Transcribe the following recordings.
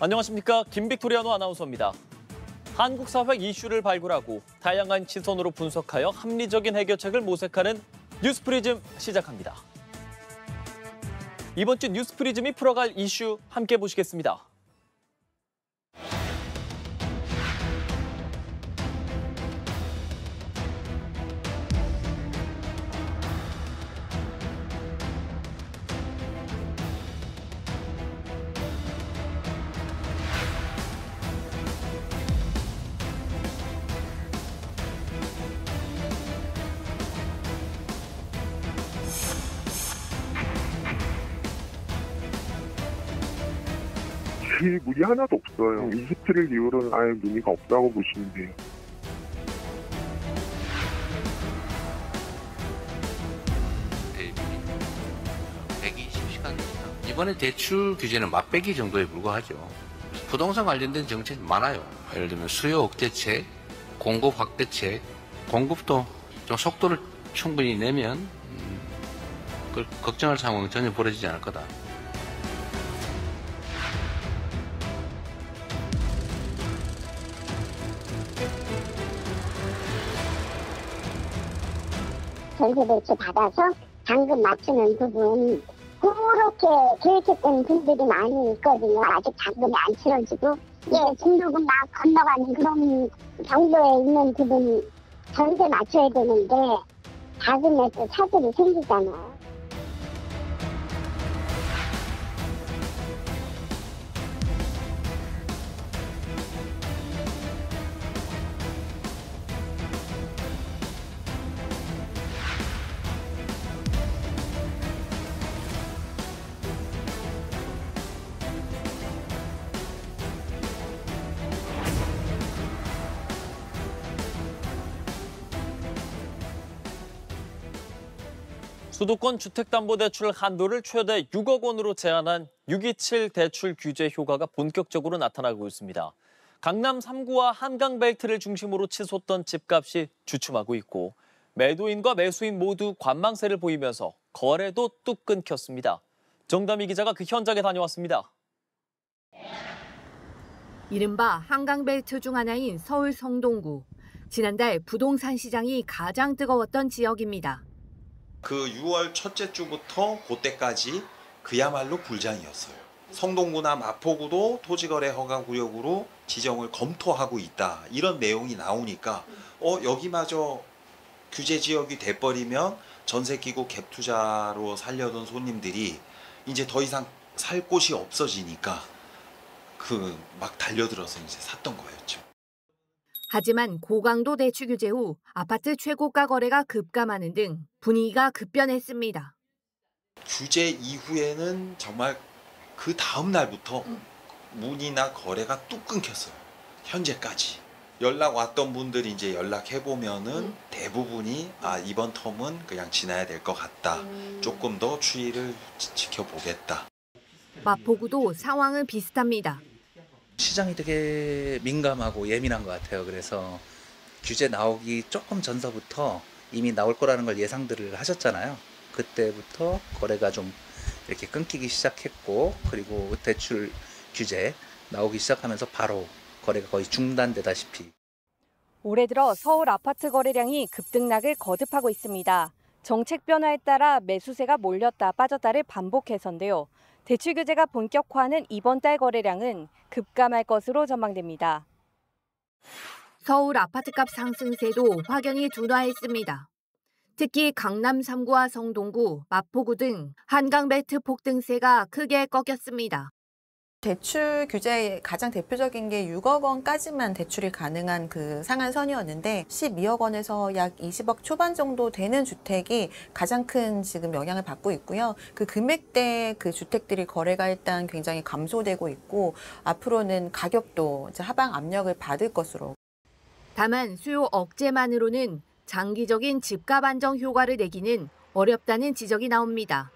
안녕하십니까. 김빅토리아노 아나운서입니다. 한국 사회 이슈를 발굴하고 다양한 시선으로 분석하여 합리적인 해결책을 모색하는 뉴스프리즘 시작합니다. 이번 주 뉴스프리즘이 풀어갈 이슈 함께 보시겠습니다. 물이 하나도 없어요. 27일 이후로는 아예 문의가 없다고 보시면 돼요. 대비 120시간 이상. 이번에 대출 규제는 맛배기 정도에 불과하죠. 부동산 관련된 정책이 많아요. 예를 들면 수요 억제책, 공급 확대책, 공급도 좀 속도를 충분히 내면 걱정할 상황은 전혀 벌어지지 않을 거다. 전세 대출 받아서 잔금 맞추는 부분 그렇게 계획했던 분들이 많이 있거든요. 아직 잔금이 안 치러지고 중도금 막 건너가는 그런 정도에 있는 부분이 전세 맞춰야 되는데 자금에 또 차질이 생기잖아요. 수도권 주택담보대출 한도를 최대 6억 원으로 제한한 627 대출 규제 효과가 본격적으로 나타나고 있습니다. 강남 3구와 한강벨트를 중심으로 치솟던 집값이 주춤하고 있고 매도인과 매수인 모두 관망세를 보이면서 거래도 뚝 끊겼습니다. 정다미 기자가 그 현장에 다녀왔습니다. 이른바 한강벨트 중 하나인 서울 성동구. 지난달 부동산 시장이 가장 뜨거웠던 지역입니다. 그 6월 첫째 주부터 그때까지 그야말로 불장이었어요. 성동구나 마포구도 토지거래 허가구역으로 지정을 검토하고 있다. 이런 내용이 나오니까 여기마저 규제 지역이 돼버리면 전세 끼고 갭 투자로 살려던 손님들이 이제 더 이상 살 곳이 없어지니까 막 달려들어서 이제 샀던 거였죠. 하지만 고강도 대출 규제 후 아파트 최고가 거래가 급감하는 등 분위기가 급변했습니다. 규제 이후에는 정말 그 다음 날부터 문의나 거래가 뚝 끊겼어요. 현재까지. 연락 왔던 분들이 이제 연락해 보면은 대부분이 이번 텀은 그냥 지나야 될 것 같다. 조금 더 추이를 지켜보겠다. 마포구도 상황은 비슷합니다. 시장이 되게 민감하고 예민한 것 같아요. 그래서 규제 나오기 조금 전서부터 이미 나올 거라는 걸 예상들을 하셨잖아요. 그때부터 거래가 좀 이렇게 끊기기 시작했고, 그리고 대출 규제 나오기 시작하면서 바로 거래가 거의 중단되다시피. 올해 들어 서울 아파트 거래량이 급등락을 거듭하고 있습니다. 정책 변화에 따라 매수세가 몰렸다 빠졌다를 반복해서인데요. 대출 규제가 본격화하는 이번 달 거래량은 급감할 것으로 전망됩니다. 서울 아파트값 상승세도 확연히 둔화했습니다. 특히 강남 3구와 성동구, 마포구 등 한강벨트 폭등세가 크게 꺾였습니다. 대출 규제의 가장 대표적인 게 6억 원까지만 대출이 가능한 그 상한선이었는데 12억 원에서 약 20억 초반 정도 되는 주택이 가장 큰 지금 영향을 받고 있고요. 그 금액대 그 주택들이 거래가 일단 굉장히 감소되고 있고 앞으로는 가격도 이제 하방 압력을 받을 것으로. 다만 수요 억제만으로는 장기적인 집값 안정 효과를 내기는 어렵다는 지적이 나옵니다.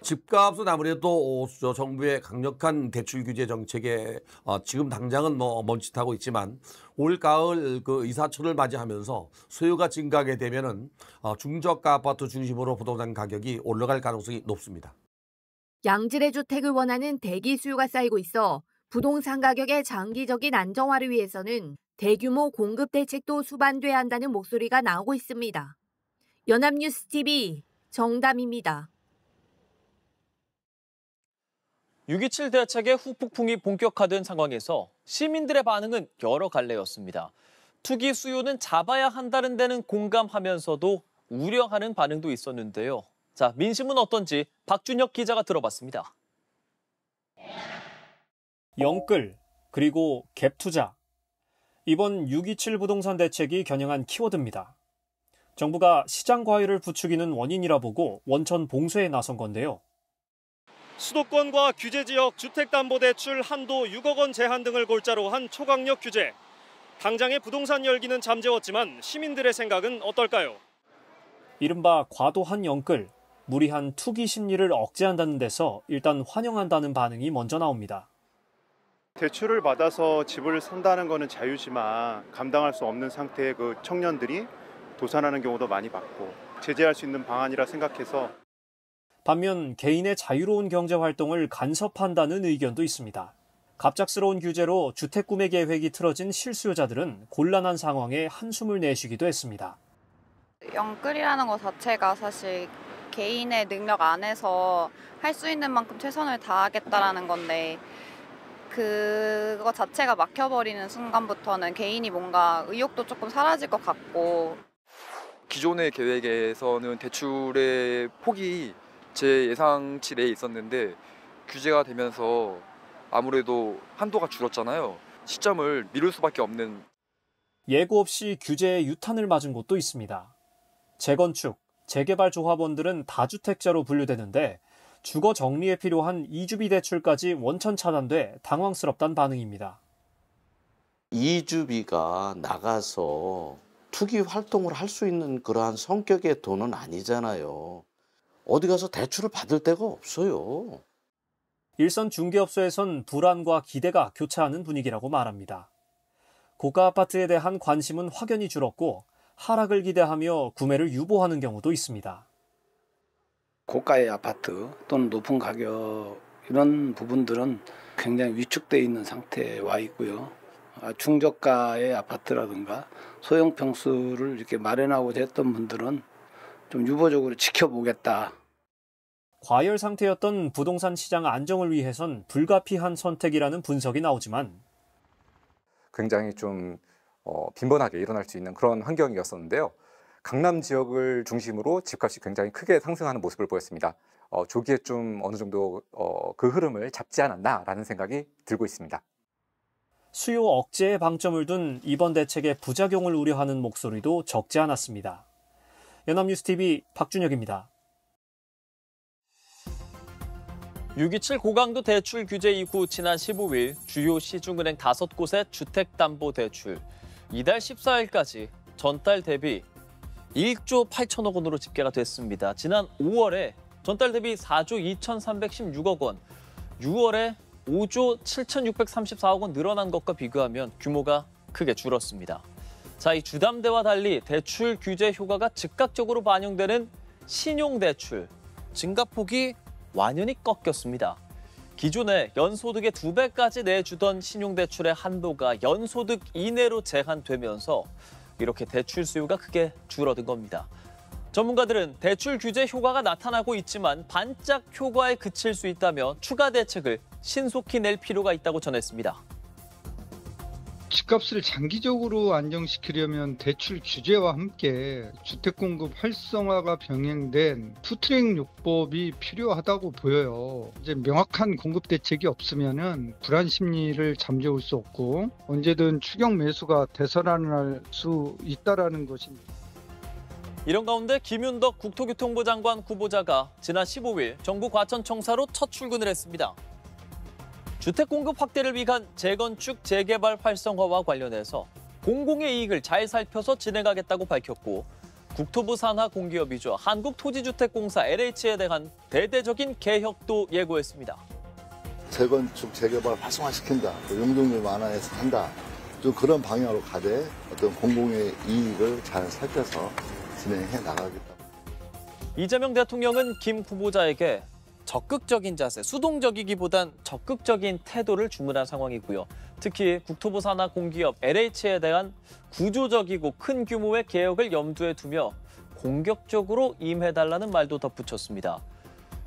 집값은 아무래도 정부의 강력한 대출 규제 정책에 지금 당장은 멈칫하고 있지만 올 가을 그 이사철을 맞이하면서 수요가 증가하게 되면은 중저가 아파트 중심으로 부동산 가격이 올라갈 가능성이 높습니다. 양질의 주택을 원하는 대기 수요가 쌓이고 있어 부동산 가격의 장기적인 안정화를 위해서는 대규모 공급 대책도 수반돼야 한다는 목소리가 나오고 있습니다. 연합뉴스TV 정담입니다. 6.27 대책의 후폭풍이 본격화된 상황에서 시민들의 반응은 여러 갈래였습니다. 투기 수요는 잡아야 한다는 데는 공감하면서도 우려하는 반응도 있었는데요. 자, 민심은 어떤지 박준혁 기자가 들어봤습니다. 영끌, 그리고 갭 투자. 이번 6.27 부동산 대책이 겨냥한 키워드입니다. 정부가 시장 과열을 부추기는 원인이라 보고 원천 봉쇄에 나선 건데요. 수도권과 규제지역 주택담보대출 한도 6억 원 제한 등을 골자로 한 초강력 규제. 당장의 부동산 열기는 잠재웠지만 시민들의 생각은 어떨까요? 이른바 과도한 영끌, 무리한 투기 심리를 억제한다는 데서 일단 환영한다는 반응이 먼저 나옵니다. 대출을 받아서 집을 산다는 것은 자유지만 감당할 수 없는 상태의 그 청년들이 도산하는 경우도 많이 봤고 제재할 수 있는 방안이라 생각해서 반면 개인의 자유로운 경제 활동을 간섭한다는 의견도 있습니다. 갑작스러운 규제로 주택 구매 계획이 틀어진 실수요자들은 곤란한 상황에 한숨을 내쉬기도 했습니다. 영끌이라는 것 자체가 사실 개인의 능력 안에서 할 수 있는 만큼 최선을 다하겠다라는 건데 그거 자체가 막혀버리는 순간부터는 개인이 뭔가 의욕도 조금 사라질 것 같고 기존의 계획에서는 대출의 폭이 제 예상치 내에 있었는데 규제가 되면서 아무래도 한도가 줄었잖아요. 시점을 미룰 수밖에 없는. 예고 없이 규제에 유탄을 맞은 곳도 있습니다. 재건축, 재개발 조합원들은 다주택자로 분류되는데 주거 정리에 필요한 이주비 대출까지 원천 차단돼 당황스럽다는 반응입니다. 이주비가 나가서 투기 활동을 할 수 있는 그러한 성격의 돈은 아니잖아요. 어디 가서 대출을 받을 데가 없어요. 일선 중개업소에선 불안과 기대가 교차하는 분위기라고 말합니다. 고가 아파트에 대한 관심은 확연히 줄었고 하락을 기대하며 구매를 유보하는 경우도 있습니다. 고가의 아파트 또는 높은 가격 이런 부분들은 굉장히 위축되어 있는 상태에 와 있고요. 중저가의 아파트라든가 소형 평수를 이렇게 마련하고자 했던 분들은 좀 유보적으로 지켜보겠다. 과열 상태였던 부동산 시장 안정을 위해선 불가피한 선택이라는 분석이 나오지만 굉장히 좀 빈번하게 일어날 수 있는 그런 환경이었었는데요. 강남 지역을 중심으로 집값이 굉장히 크게 상승하는 모습을 보였습니다. 조기에 좀 어느 정도 그 흐름을 잡지 않았나라는 생각이 들고 있습니다. 수요 억제에 방점을 둔 이번 대책의 부작용을 우려하는 목소리도 적지 않았습니다. 연합뉴스TV 박준혁입니다. 6.27 고강도 대출 규제 이후 지난 15일 주요 시중은행 5곳의 주택담보대출 이달 14일까지 전달 대비 1조 8천억 원으로 집계가 됐습니다. 지난 5월에 전달 대비 4조 2,316억 원, 6월에 5조 7,634억 원 늘어난 것과 비교하면 규모가 크게 줄었습니다. 자, 이 주담대와 달리 대출 규제 효과가 즉각적으로 반영되는 신용대출, 증가폭이 완연히 꺾였습니다. 기존에 연소득의 2배까지 내주던 신용대출의 한도가 연소득 이내로 제한되면서 이렇게 대출 수요가 크게 줄어든 겁니다. 전문가들은 대출 규제 효과가 나타나고 있지만 반짝 효과에 그칠 수 있다며 추가 대책을 신속히 낼 필요가 있다고 전했습니다. 집값을 장기적으로 안정시키려면 대출 규제와 함께 주택 공급 활성화가 병행된 투트랙 요법이 필요하다고 보여요. 이제 명확한 공급 대책이 없으면은 불안 심리를 잠재울 수 없고 언제든 추격 매수가 되살아날 수 있다라는 것입니다. 이런 가운데 김윤덕 국토교통부 장관 후보자가 지난 15일 정부 과천청사로 첫 출근을 했습니다. 주택 공급 확대를 위한 재건축, 재개발 활성화와 관련해서 공공의 이익을 잘 살펴서 진행하겠다고 밝혔고 국토부 산하 공기업이죠. 한국토지주택공사 LH에 대한 대대적인 개혁도 예고했습니다. 재건축, 재개발 활성화시킨다, 용적률 완화해서 한다. 좀 그런 방향으로 가되 어떤 공공의 이익을 잘 살펴서 진행해 나가겠다. 이재명 대통령은 김 후보자에게 적극적인 자세, 수동적이기보단 적극적인 태도를 주문한 상황이고요. 특히 국토부 산하 공기업 LH에 대한 구조적이고 큰 규모의 개혁을 염두에 두며 공격적으로 임해달라는 말도 덧붙였습니다.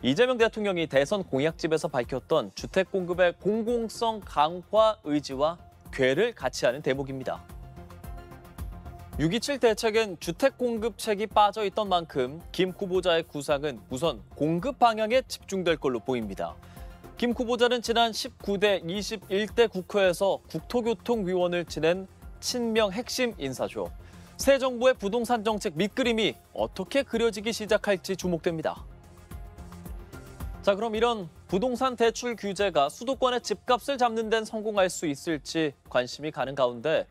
이재명 대통령이 대선 공약집에서 밝혔던 주택 공급의 공공성 강화 의지와 궤를 같이 하는 대목입니다. 6.27 대책엔 주택 공급책이 빠져있던 만큼 김 후보자의 구상은 우선 공급 방향에 집중될 걸로 보입니다. 김 후보자는 지난 19대 21대 국회에서 국토교통위원을 지낸 친명 핵심 인사죠. 새 정부의 부동산 정책 밑그림이 어떻게 그려지기 시작할지 주목됩니다. 자, 그럼 이런 부동산 대출 규제가 수도권의 집값을 잡는 데는 성공할 수 있을지 관심이 가는 가운데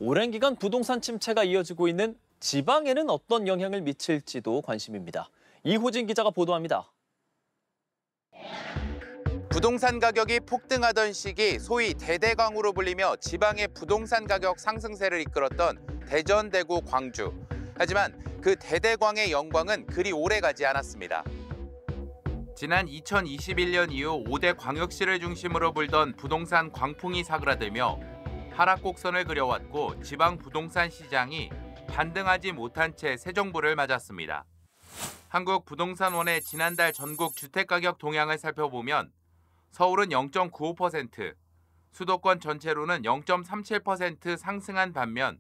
오랜 기간 부동산 침체가 이어지고 있는 지방에는 어떤 영향을 미칠지도 관심입니다. 이호진 기자가 보도합니다. 부동산 가격이 폭등하던 시기 소위 대대광으로 불리며 지방의 부동산 가격 상승세를 이끌었던 대전, 대구, 광주. 하지만 그 대대광의 영광은 그리 오래가지 않았습니다. 지난 2021년 이후 5대 광역시를 중심으로 불던 부동산 광풍이 사그라들며 하락곡선을 그려왔고 지방 부동산 시장이 반등하지 못한 채 새 정부를 맞았습니다. 한국부동산원의 지난달 전국 주택가격 동향을 살펴보면 서울은 0.95%, 수도권 전체로는 0.37% 상승한 반면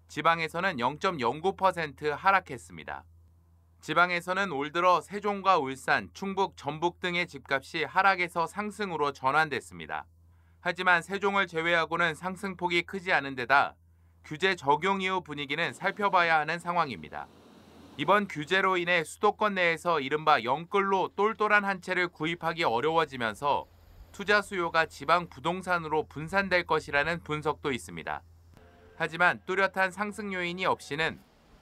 지방에서는 0.09% 하락했습니다. 지방에서는 올 들어 세종과 울산, 충북, 전북 등의 집값이 하락에서 상승으로 전환됐습니다. 하지만 세종을 제외하고는 상승폭이 크지 않은 데다 규제 적용 이후 분위기는 살펴봐야 하는 상황입니다. 이번 규제로 인해 수도권 내에서 이른바 영끌로 똘똘한 한 채를 구입하기 어려워지면서 투자 수요가 지방 부동산으로 분산될 것이라는 분석도 있습니다. 하지만 뚜렷한 상승 요인이 없이는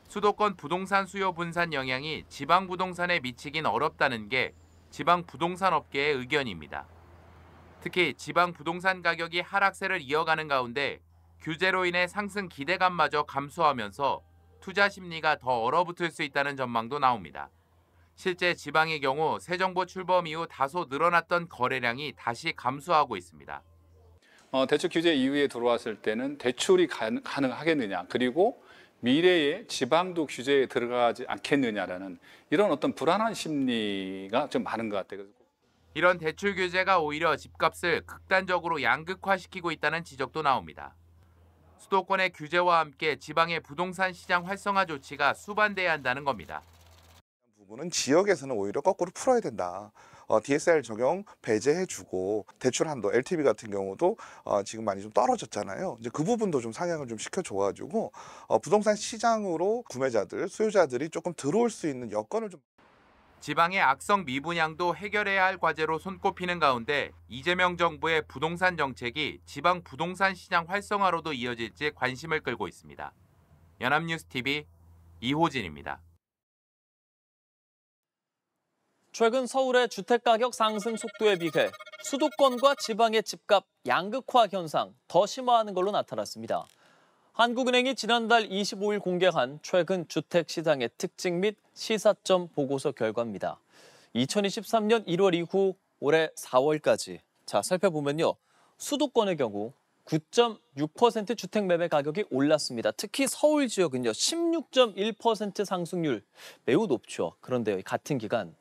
수도권 부동산 수요 분산 영향이 지방 부동산에 미치긴 어렵다는 게 지방 부동산 업계의 의견입니다. 특히 지방 부동산 가격이 하락세를 이어가는 가운데 규제로 인해 상승 기대감마저 감소하면서 투자 심리가 더 얼어붙을 수 있다는 전망도 나옵니다. 실제 지방의 경우 새 정부 출범 이후 다소 늘어났던 거래량이 다시 감소하고 있습니다. 대출 규제 이후에 들어왔을 때는 대출이 가능하겠느냐, 그리고 미래에 지방도 규제에 들어가지 않겠느냐라는 이런 어떤 불안한 심리가 좀 많은 것 같아요. 이런 대출 규제가 오히려 집값을 극단적으로 양극화시키고 있다는 지적도 나옵니다. 수도권의 규제와 함께 지방의 부동산 시장 활성화 조치가 수반돼야 한다는 겁니다. 부분은 지역에서는 오히려 거꾸로 풀어야 된다. DSR 적용 배제해주고 대출 한도 LTV 같은 경우도 지금 많이 좀 떨어졌잖아요. 이제 그 부분도 좀 상향을 좀 시켜줘가지고 부동산 시장으로 구매자들, 수요자들이 조금 들어올 수 있는 여건을 좀. 지방의 악성 미분양도 해결해야 할 과제로 손꼽히는 가운데 이재명 정부의 부동산 정책이 지방 부동산 시장 활성화로도 이어질지 관심을 끌고 있습니다. 연합뉴스TV 이호진입니다. 최근 서울의 주택가격 상승 속도에 비해 수도권과 지방의 집값 양극화 현상 더 심화하는 걸로 나타났습니다. 한국은행이 지난달 25일 공개한 최근 주택시장의 특징 및 시사점 보고서 결과입니다. 2023년 1월 이후 올해 4월까지 살펴보면요. 수도권의 경우 9.6% 주택 매매 가격이 올랐습니다. 특히 서울 지역은요. 16.1% 상승률 매우 높죠. 그런데요. 같은 기간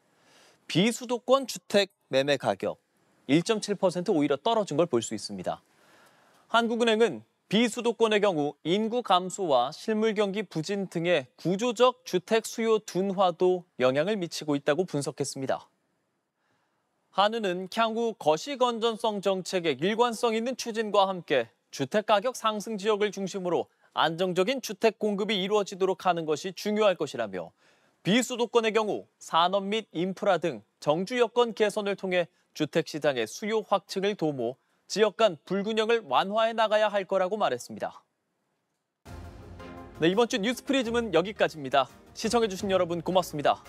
비수도권 주택 매매 가격 1.7% 오히려 떨어진 걸 볼 수 있습니다. 한국은행은 비수도권의 경우 인구 감소와 실물 경기 부진 등의 구조적 주택 수요 둔화도 영향을 미치고 있다고 분석했습니다. 한은은 향후 거시건전성 정책의 일관성 있는 추진과 함께 주택가격 상승 지역을 중심으로 안정적인 주택 공급이 이루어지도록 하는 것이 중요할 것이라며 비수도권의 경우 산업 및 인프라 등 정주 여건 개선을 통해 주택시장의 수요 확충을 도모 지역 간 불균형을 완화해 나가야 할 거라고 말했습니다. 네, 이번 주 뉴스 프리즘은 여기까지입니다. 시청해주신 여러분 고맙습니다.